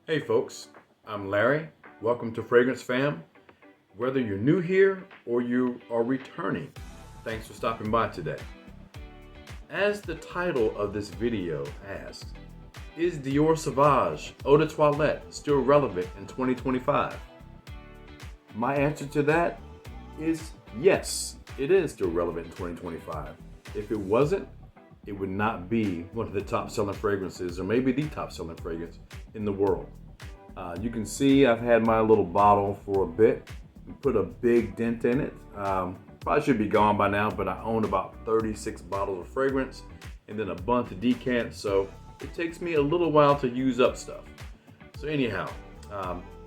Hey folks, I'm Larry. Welcome to Fragrance Fam. Whether you're new here or you are returning, thanks for stopping by today. As the title of this video asks, is Dior Sauvage Eau de Toilette still relevant in 2025? My answer to that is yes, it is still relevant in 2025. If it wasn't, it would not be one of the top selling fragrances, or maybe the top selling fragrance in the world. You can see I've had my little bottle for a bit and put a big dent in it. Probably should be gone by now, but I own about 36 bottles of fragrance and then a bunch of Decantx, so it takes me a little while to use up stuff. So anyhow,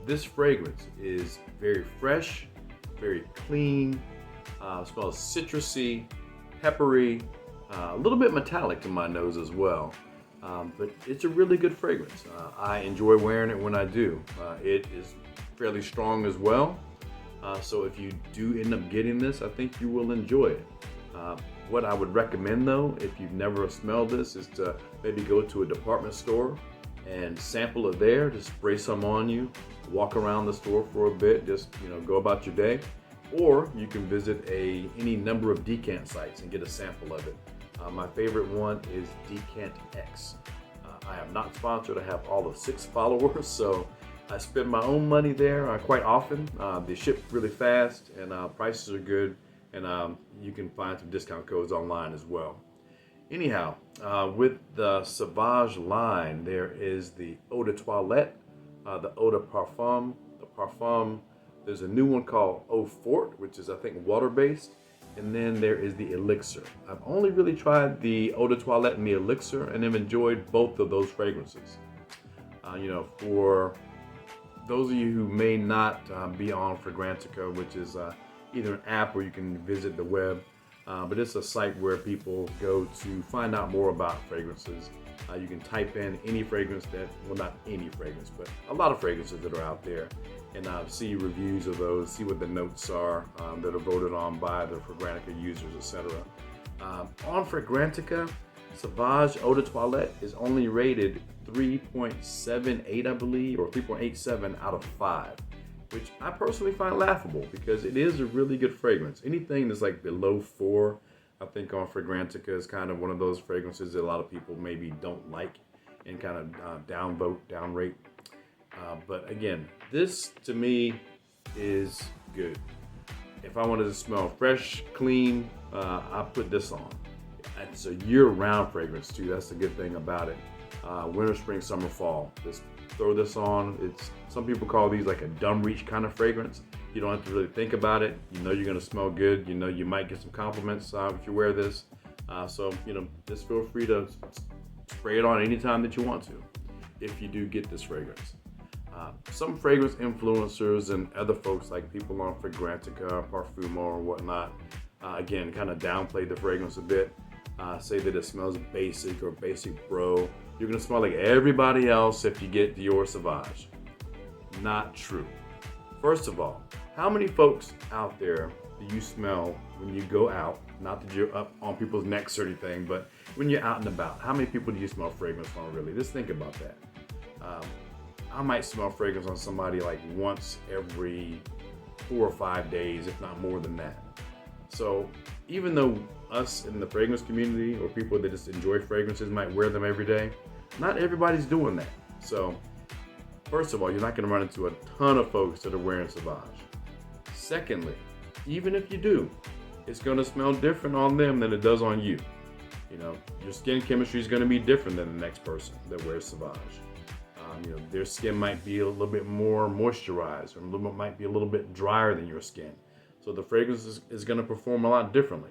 this fragrance is very fresh, very clean, smells citrusy, peppery, a little bit metallic to my nose as well. But it's a really good fragrance. I enjoy wearing it when I do. It is fairly strong as well. So if you do end up getting this, I think you will enjoy it. What I would recommend though, if you've never smelled this, is to maybe go to a department store and sample it there, just spray some on you, walk around the store for a bit, just go about your day. Or you can visit any number of Decantx sites and get a sample of it. My favorite one is Decantx. I am not sponsored. I have all of 6 followers, so I spend my own money there quite often. They ship really fast, and prices are good, and you can find some discount codes online as well. Anyhow, with the Sauvage line, there is the Eau de Toilette, the Eau de Parfum, the Parfum. There's a new one called Eau Forte, which is I think water-based. And then there is the Elixir. I've only really tried the Eau de Toilette and the Elixir, and have enjoyed both of those fragrances. For those of you who may not be on Fragrantica, which is either an app or you can visit the web, but it's a site where people go to find out more about fragrances. You can type in any fragrance not any fragrance, but a lot of fragrances that are out there, and see reviews of those, see what the notes are that are voted on by the Fragrantica users, etc. On Fragrantica, Sauvage Eau de Toilette is only rated 3.78, I believe, or 3.87 out of 5, which I personally find laughable because it is a really good fragrance. Anything that's like below 4, I think on Fragrantica is kind of one of those fragrances that a lot of people maybe don't like and kind of downrate. But again, this to me is good. If I wanted to smell fresh, clean, I put this on. It's a year-round fragrance too. That's the good thing about it. Winter, spring, summer, fall. Just throw this on. Some people call these like a dumb reach kind of fragrance. You don't have to really think about it. You know you're gonna smell good. You know you might get some compliments if you wear this. So just feel free to spray it on anytime that you want to, if you do get this fragrance. Some fragrance influencers and other folks, like people on Fragrantica, Parfumo, or whatnot, again, kind of downplay the fragrance a bit. Say that it smells basic or basic bro. You're gonna smell like everybody else if you get Dior Sauvage. Not true. First of all, how many folks out there do you smell when you go out? Not that you're up on people's necks or anything, but when you're out and about, how many people do you smell fragrance on really? Just think about that. I might smell fragrance on somebody like once every 4 or 5 days, if not more than that. So even though us in the fragrance community or people that just enjoy fragrances might wear them every day, not everybody's doing that. So first of all, you're not going to run into a ton of folks that are wearing Sauvage. Secondly, even if you do, it's going to smell different on them than it does on you. Your skin chemistry is going to be different than the next person that wears Sauvage. Their skin might be a little bit more moisturized, or might be a little bit drier than your skin. So the fragrance is going to perform a lot differently.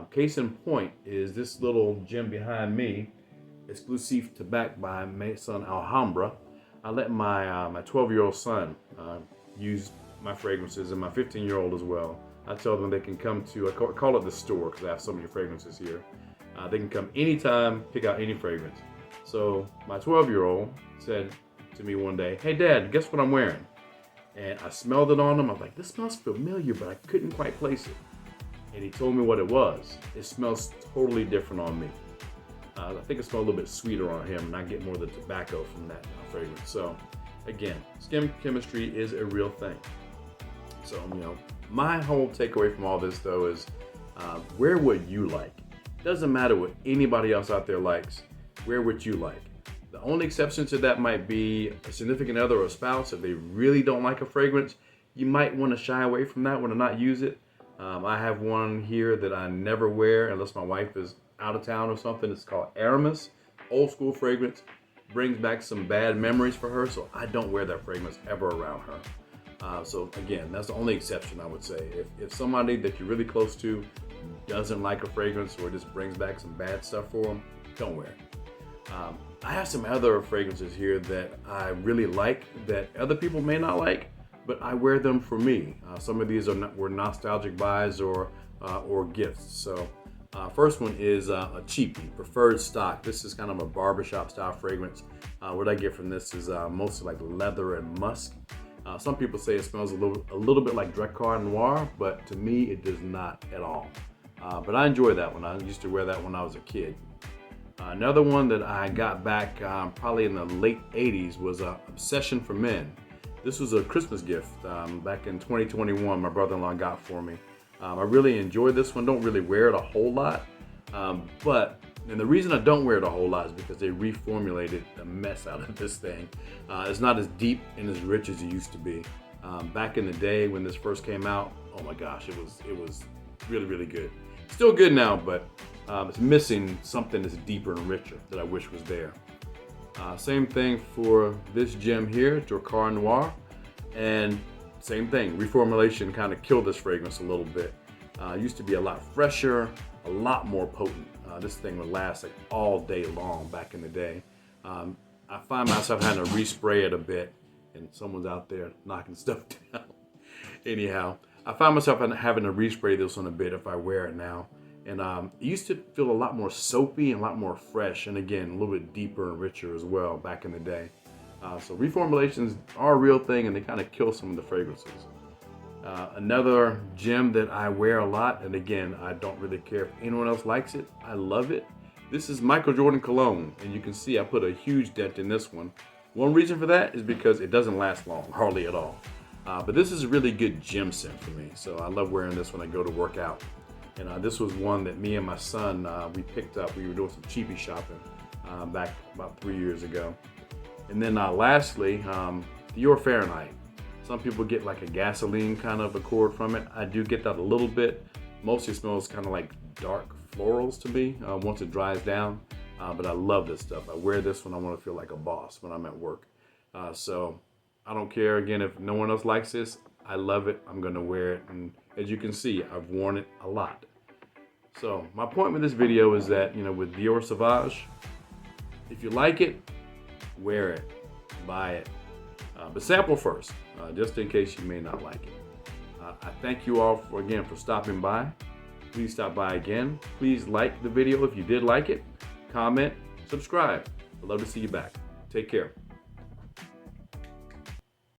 Case in point is this little gem behind me, Exclusive Tabac by Maison Alhambra. I let my 12-year-old son use my fragrances, and my 15-year-old as well. I tell them they can come to, I call it the store because I have so many fragrances here. They can come anytime, pick out any fragrance. So my 12-year-old said to me one day, "Hey Dad, guess what I'm wearing?" And I smelled it on him. I was like, "This smells familiar," but I couldn't quite place it. And he told me what it was. It smells totally different on me. I think it smells a little bit sweeter on him, and I get more of the tobacco from that fragrance. So again, skin chemistry is a real thing. So, my whole takeaway from all this though is wear what you like. Doesn't matter what anybody else out there likes, wear what you like. The only exception to that might be a significant other or a spouse. If they really don't like a fragrance, you might want to shy away from that one and not use it. I have one here that I never wear unless my wife is out of town or something. It's called Aramis, old school fragrance. Brings back some bad memories for her, so I don't wear that fragrance ever around her. So again, that's the only exception I would say. If somebody that you're really close to doesn't like a fragrance or just brings back some bad stuff for them, don't wear it. I have some other fragrances here that I really like that other people may not like, but I wear them for me. Some of these were nostalgic buys or gifts. So first one is a cheapie, Preferred Stock. This is kind of a barbershop style fragrance. What I get from this is mostly like leather and musk. Some people say it smells a little bit like Dracar Noir, but to me it does not at all. But I enjoy that one. I used to wear that when I was a kid. Another one that I got back probably in the late 80s was Obsession for Men. This was a Christmas gift back in 2021 my brother-in-law got for me. I really enjoyed this one. Don't really wear it a whole lot, and the reason I don't wear it a whole lot is because they reformulated the mess out of this thing. It's not as deep and as rich as it used to be. Back in the day when this first came out, oh my gosh, it was really, really good. Still good now, but it's missing something that's deeper and richer that I wish was there. Same thing for this gem here, Dracar Noir, and same thing, reformulation kind of killed this fragrance a little bit. It used to be a lot fresher, a lot more potent. This thing would last like all day long back in the day. I find myself having to respray it a bit, and someone's out there knocking stuff down. Anyhow, I find myself having to respray this one a bit if I wear it now. And it used to feel a lot more soapy and a lot more fresh, and again, a little bit deeper and richer as well back in the day. So reformulations are a real thing, and they kind of kill some of the fragrances. Another gem that I wear a lot, and again, I don't really care if anyone else likes it. I love it. This is Michael Jordan Cologne, and you can see I put a huge dent in this one. One reason for that is because it doesn't last long, hardly at all. But this is a really good gym scent for me, so I love wearing this when I go to work out. And this was one that me and my son, we picked up. We were doing some cheapie shopping back about 3 years ago. And then lastly, Dior Fahrenheit. Some people get like a gasoline kind of accord from it. I do get that a little bit. Mostly smells kind of like dark florals to me once it dries down. But I love this stuff. I wear this when I want to feel like a boss when I'm at work. So I don't care, again, if no one else likes this. I love it. I'm going to wear it. And as you can see, I've worn it a lot. So my point with this video is that, with Dior Sauvage, if you like it, wear it, buy it. But sample first, just in case you may not like it. I thank you all again for stopping by. Please stop by again. Please like the video if you did like it. Comment, subscribe. I'd love to see you back. Take care.